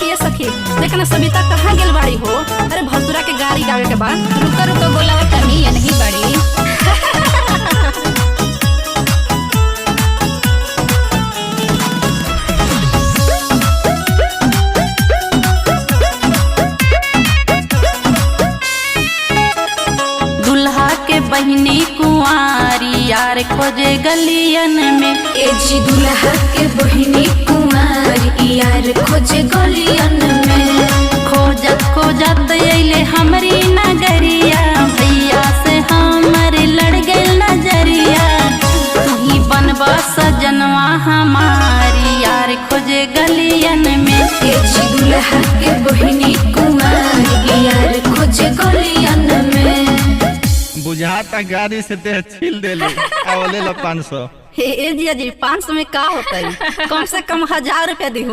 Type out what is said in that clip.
सखी सखी देख ना सविता कहाँ गेल बाड़ी हो। अरे भसुरा के गाड़ी गावे के बाद रुको रुको बोला तनी ये नहीं बाड़ी। दुल्हा के बहिनी कुंवारी यार खोजे गलियन में। ए जी दुल्हा के बहिनी कुमारी यार खोजे गलियन में। खोजत खोजत अइले हमरी नगरिया भैया से हमर लड़ गइल नजरिया। तू ही बनबा सजनवा हमारी यार खोजे गलियन में। ए जी दुल्हा के बहिनी कुमारी यार खोजे गलियन में। बुझाता गाड़ी से देह छील देली आवले ला 500। हे जिया जी 500 में का होता है, कम से कम 1000 रुपया दी।